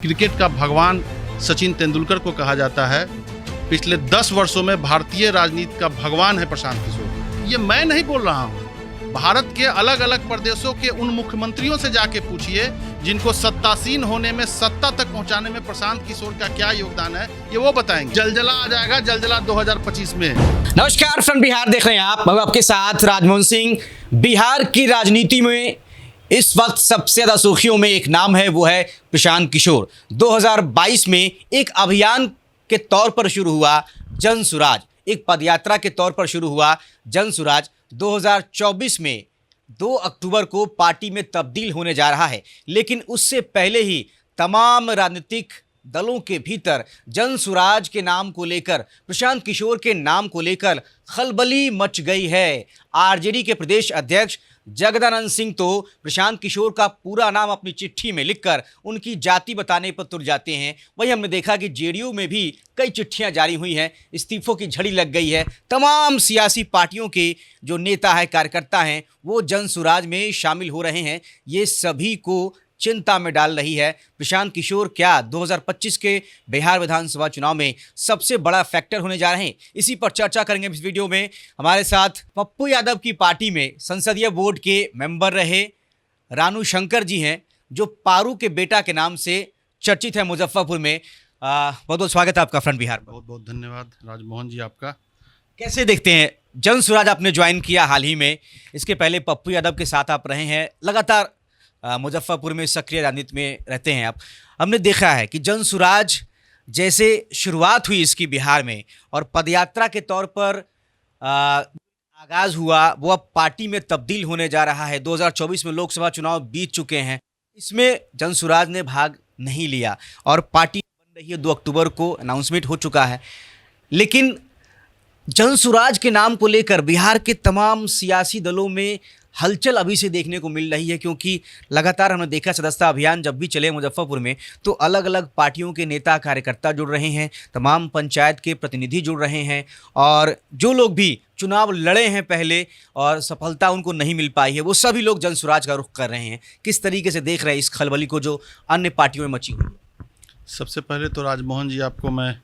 Cricket का भगवान सचिन तेंदुलकर को कहा जाता है। पिछले 10 वर्षों में भारतीय राजनीति का भगवान है प्रशांत किशोर। ये मैं नहीं बोल रहा हूँ, भारत के अलग अलग प्रदेशों के उन मुख्यमंत्रियों से जाके पूछिए जिनको सत्तासीन होने में, सत्ता तक पहुंचाने में प्रशांत किशोर का क्या योगदान है, ये वो बताएंगे। जलजला आ जाएगा, जलजला 2025 में। नमस्कार, फ्रंट बिहार देख रहे हैं आप। मैं आपके साथ राजमोहन सिंह। बिहार की राजनीति में इस वक्त सबसे ज्यादा सुर्खियों में एक नाम है, वो है प्रशांत किशोर। 2022 में एक अभियान के तौर पर शुरू हुआ जन सुराज, एक पदयात्रा के तौर पर शुरू हुआ जन सुराज 2024 में 2 अक्टूबर को पार्टी में तब्दील होने जा रहा है। लेकिन उससे पहले ही तमाम राजनीतिक दलों के भीतर जन सुराज के नाम को लेकर, प्रशांत किशोर के नाम को लेकर खलबली मच गई है। आरजेडी के प्रदेश अध्यक्ष जगदानंद सिंह तो प्रशांत किशोर का पूरा नाम अपनी चिट्ठी में लिखकर उनकी जाति बताने पर तुल जाते हैं। वहीं हमने देखा कि जेडीयू में भी कई चिट्ठियां जारी हुई हैं, इस्तीफों की झड़ी लग गई है। तमाम सियासी पार्टियों के जो नेता हैं, कार्यकर्ता हैं, वो जन सुराज में शामिल हो रहे हैं। ये सभी को चिंता में डाल रही है। प्रशांत किशोर क्या 2025 के बिहार विधानसभा चुनाव में सबसे बड़ा फैक्टर होने जा रहे हैं? इसी पर चर्चा करेंगे इस वीडियो में। हमारे साथ पप्पू यादव की पार्टी में संसदीय बोर्ड के मेंबर रहे रानू शंकर जी हैं, जो पारू के बेटा के नाम से चर्चित है मुजफ्फरपुर में। बहुत बहुत स्वागत है आपका फ्रंट बिहार। बहुत बहुत धन्यवाद राजमोहन जी आपका। कैसे देखते हैं जन सुराज आपने ज्वाइन किया हाल ही में, इसके पहले पप्पू यादव के साथ आप रहे हैं, लगातार मुजफ्फरपुर में सक्रिय राजनीति में रहते हैं आप। हमने देखा है कि जन सुराज जैसे शुरुआत हुई इसकी बिहार में और पदयात्रा के तौर पर आगाज़ हुआ, वो अब पार्टी में तब्दील होने जा रहा है। 2024 में लोकसभा चुनाव बीत चुके हैं, इसमें जन सुराज ने भाग नहीं लिया और पार्टी बन रही है। 2 अक्टूबर को अनाउंसमेंट हो चुका है। लेकिन जन सुराज के नाम को लेकर बिहार के तमाम सियासी दलों में हलचल अभी से देखने को मिल रही है, क्योंकि लगातार हमने देखा सदस्यता अभियान जब भी चले मुजफ्फरपुर में तो अलग अलग पार्टियों के नेता कार्यकर्ता जुड़ रहे हैं, तमाम पंचायत के प्रतिनिधि जुड़ रहे हैं और जो लोग भी चुनाव लड़े हैं पहले और सफलता उनको नहीं मिल पाई है, वो सभी लोग जन सुराज का रुख कर रहे हैं। किस तरीके से देख रहे हैं इस खलबली को जो अन्य पार्टियों में मची हुई है? सबसे पहले तो राजमोहन जी आपको मैं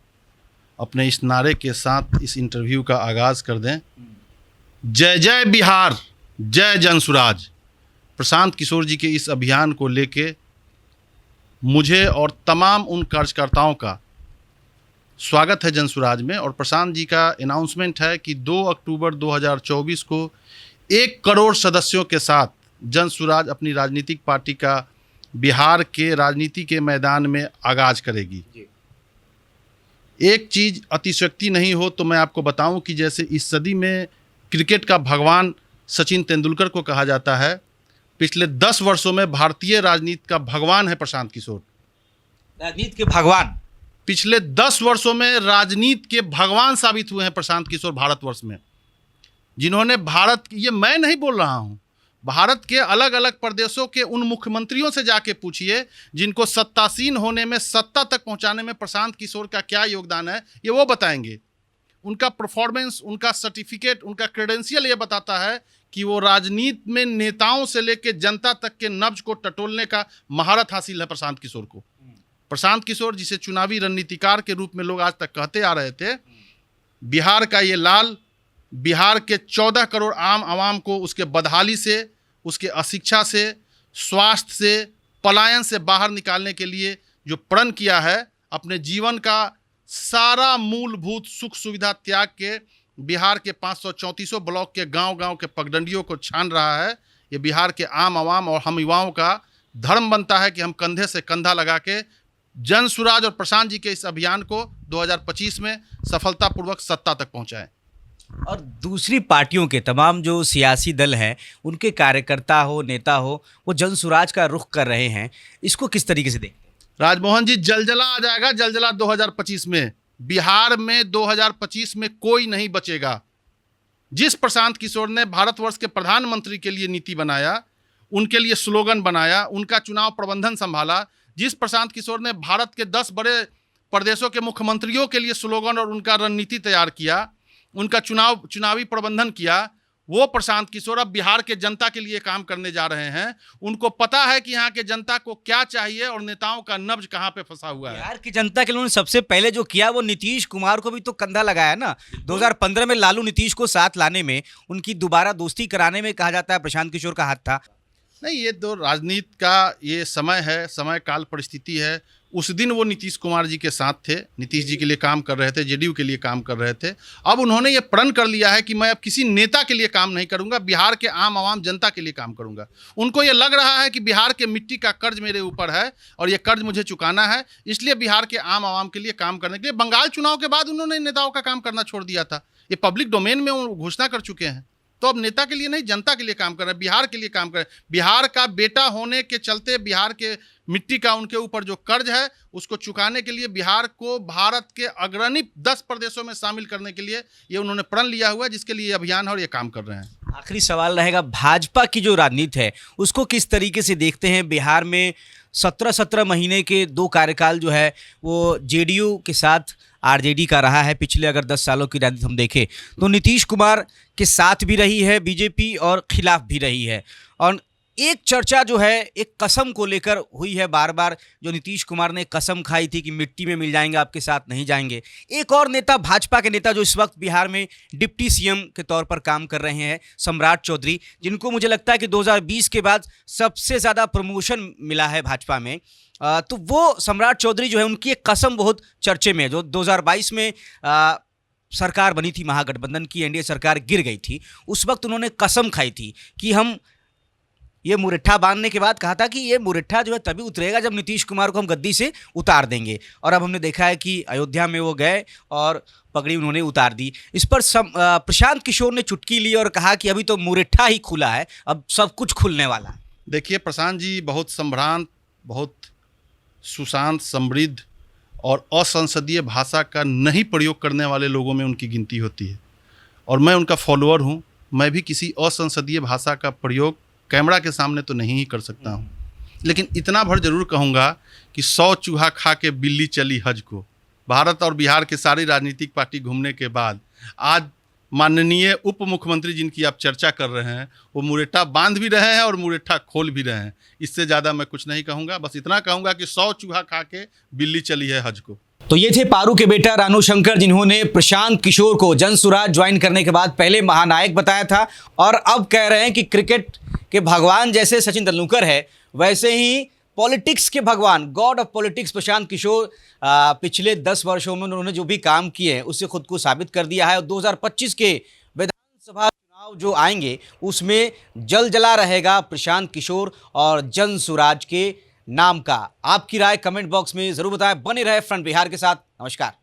अपने इस नारे के साथ इस इंटरव्यू का आगाज़ कर दें। जय जय बिहार, जय जन सुराज। प्रशांत किशोर जी के इस अभियान को लेके मुझे और तमाम उन कार्यकर्ताओं का स्वागत है जन सुराज में। और प्रशांत जी का अनाउंसमेंट है कि 2 अक्टूबर 2024 को 1 करोड़ सदस्यों के साथ जन सुराज अपनी राजनीतिक पार्टी का बिहार के राजनीति के मैदान में आगाज करेगी। एक चीज़ अतिशयोक्ति नहीं हो तो मैं आपको बताऊं कि जैसे इस सदी में क्रिकेट का भगवान सचिन तेंदुलकर को कहा जाता है, पिछले 10 वर्षों में भारतीय राजनीति का भगवान है प्रशांत किशोर। राजनीति के भगवान पिछले 10 वर्षों में राजनीति के भगवान साबित हुए हैं प्रशांत किशोर भारतवर्ष में, जिन्होंने ये मैं नहीं बोल रहा हूँ, भारत के अलग अलग प्रदेशों के उन मुख्यमंत्रियों से जाके पूछिए जिनको सत्तासीन होने में, सत्ता तक पहुंचाने में प्रशांत किशोर का क्या योगदान है, ये वो बताएंगे। उनका परफॉर्मेंस, उनका सर्टिफिकेट, उनका क्रेडेंशियल ये बताता है कि वो राजनीति में नेताओं से लेकर जनता तक के नब्ज को टटोलने का महारत हासिल है प्रशांत किशोर को। प्रशांत किशोर जिसे चुनावी रणनीतिकार के रूप में लोग आज तक कहते आ रहे थे, बिहार का ये लाल, बिहार के 14 करोड़ आम आवाम को उसके बदहाली से, उसके अशिक्षा से, स्वास्थ्य से, पलायन से बाहर निकालने के लिए जो प्रण किया है, अपने जीवन का सारा मूलभूत सुख सुविधा त्याग के बिहार के 534 ब्लॉक के गांव-गांव के पगडंडियों को छान रहा है। ये बिहार के आम आवाम और हम युवाओं का धर्म बनता है कि हम कंधे से कंधा लगा के जन सुराज और प्रशांत जी के इस अभियान को 2025 में सफलतापूर्वक सत्ता तक पहुंचाएं। और दूसरी पार्टियों के तमाम जो सियासी दल हैं, उनके कार्यकर्ता हो, नेता हो, वो जन सुराज का रुख कर रहे हैं। इसको किस तरीके से देखते हैं? राजमोहन जी, जलजला आ जाएगा, जलजला 2025 में। बिहार में 2025 में कोई नहीं बचेगा। जिस प्रशांत किशोर ने भारतवर्ष के प्रधानमंत्री के लिए नीति बनाया, उनके लिए स्लोगन बनाया, उनका चुनाव प्रबंधन संभाला, जिस प्रशांत किशोर ने भारत के 10 बड़े प्रदेशों के मुख्यमंत्रियों के लिए स्लोगन और उनका रणनीति तैयार किया, उनका चुनावी प्रबंधन किया, वो प्रशांत किशोर अब बिहार के जनता के लिए काम करने जा रहे हैं। उनको पता है कि यहाँ के जनता को क्या चाहिए और नेताओं का नब्ज कहाँ पे फंसा हुआ है। बिहार की जनता के लिए उन्होंने सबसे पहले जो किया वो नीतीश कुमार को भी तो कंधा लगाया ना। 2015 में लालू नीतीश को साथ लाने में, उनकी दोबारा दोस्ती कराने में कहा जाता है प्रशांत किशोर का हाथ था। नहीं, ये तो राजनीति का ये समय है, समय काल परिस्थिति है। उस दिन वो नीतीश कुमार जी के साथ थे, नीतीश जी के लिए काम कर रहे थे, जेडीयू के लिए काम कर रहे थे। अब उन्होंने ये प्रण कर लिया है कि मैं अब किसी नेता के लिए काम नहीं करूंगा, बिहार के आम आवाम जनता के लिए काम करूंगा। उनको ये लग रहा है कि बिहार के मिट्टी का कर्ज मेरे ऊपर है और ये कर्ज मुझे चुकाना है, इसलिए बिहार के आम आवाम के लिए काम करने के लिए बंगाल चुनाव के बाद उन्होंने नेताओं का काम करना छोड़ दिया था। ये पब्लिक डोमेन में वो घोषणा कर चुके हैं। तो अब नेता के लिए नहीं, जनता के लिए काम कर रहे हैं, बिहार के लिए काम कर रहे हैं। बिहार का बेटा होने के चलते बिहार के मिट्टी का उनके ऊपर जो कर्ज है उसको चुकाने के लिए, बिहार को भारत के अग्रणी 10 प्रदेशों में शामिल करने के लिए ये उन्होंने प्रण लिया हुआ है, जिसके लिए अभियान है और ये काम कर रहे हैं। आखिरी सवाल रहेगा, भाजपा की जो राजनीति है उसको किस तरीके से देखते हैं? बिहार में 17 महीने के 2 कार्यकाल जो है वो जेडीयू के साथ आरजेडी का रहा है। पिछले अगर 10 सालों की राजनीति हम देखें तो नीतीश कुमार के साथ भी रही है बीजेपी और खिलाफ भी रही है। और एक चर्चा जो है एक कसम को लेकर हुई है बार बार, जो नीतीश कुमार ने कसम खाई थी कि मिट्टी में मिल जाएंगे, आपके साथ नहीं जाएंगे। एक और नेता, भाजपा के नेता जो इस वक्त बिहार में डिप्टी सीएम के तौर पर काम कर रहे हैं, सम्राट चौधरी, जिनको मुझे लगता है कि 2020 के बाद सबसे ज़्यादा प्रमोशन मिला है भाजपा में। तो वो सम्राट चौधरी जो है, उनकी एक कसम बहुत चर्चे में है। जो 2022 में सरकार बनी थी महागठबंधन की, एनडीए सरकार गिर गई थी, उस वक्त उन्होंने कसम खाई थी कि हम ये मुरट्ठा बांधने के बाद कहा था कि ये मुरट्ठा जो है तभी उतरेगा जब नीतीश कुमार को हम गद्दी से उतार देंगे। और अब हमने देखा है कि अयोध्या में वो गए और पगड़ी उन्होंने उतार दी। इस पर प्रशांत किशोर ने चुटकी ली और कहा कि अभी तो मुरट्ठा ही खुला है, अब सब कुछ खुलने वाला है। देखिए, प्रशांत जी बहुत संभ्रांत, बहुत सुशांत, समृद्ध और असंसदीय भाषा का नहीं प्रयोग करने वाले लोगों में उनकी गिनती होती है और मैं उनका फॉलोअर हूँ। मैं भी किसी असंसदीय भाषा का प्रयोग कैमरा के सामने तो नहीं ही कर सकता हूँ, लेकिन इतना भर जरूर कहूँगा कि 100 चूहा खा के बिल्ली चली हज को। भारत और बिहार के सारी राजनीतिक पार्टी घूमने के बाद आज माननीय उप मुख्यमंत्री जिनकी आप चर्चा कर रहे हैं, वो मुरट्ठा बांध भी रहे हैं और मुरट्ठा खोल भी रहे हैं। इससे ज़्यादा मैं कुछ नहीं कहूँगा, बस इतना कहूँगा कि 100 चूहा खा के बिल्ली चली है हज को। तो ये थे पारू के बेटा रानू शंकर, जिन्होंने प्रशांत किशोर को जनसुराज ज्वाइन करने के बाद पहले महानायक बताया था और अब कह रहे हैं कि क्रिकेट के भगवान जैसे सचिन तेंदुलकर है, वैसे ही पॉलिटिक्स के भगवान, God of politics Prashant Kishor पिछले 10 वर्षों में उन्होंने जो भी काम किए हैं उससे खुद को साबित कर दिया है। और 2025 के विधानसभा चुनाव जो आएंगे उसमें जल जला रहेगा प्रशांत किशोर और जनसुराज के नाम का। आपकी राय कमेंट बॉक्स में जरूर बताएं। बने रहे फ्रंट बिहार के साथ। नमस्कार।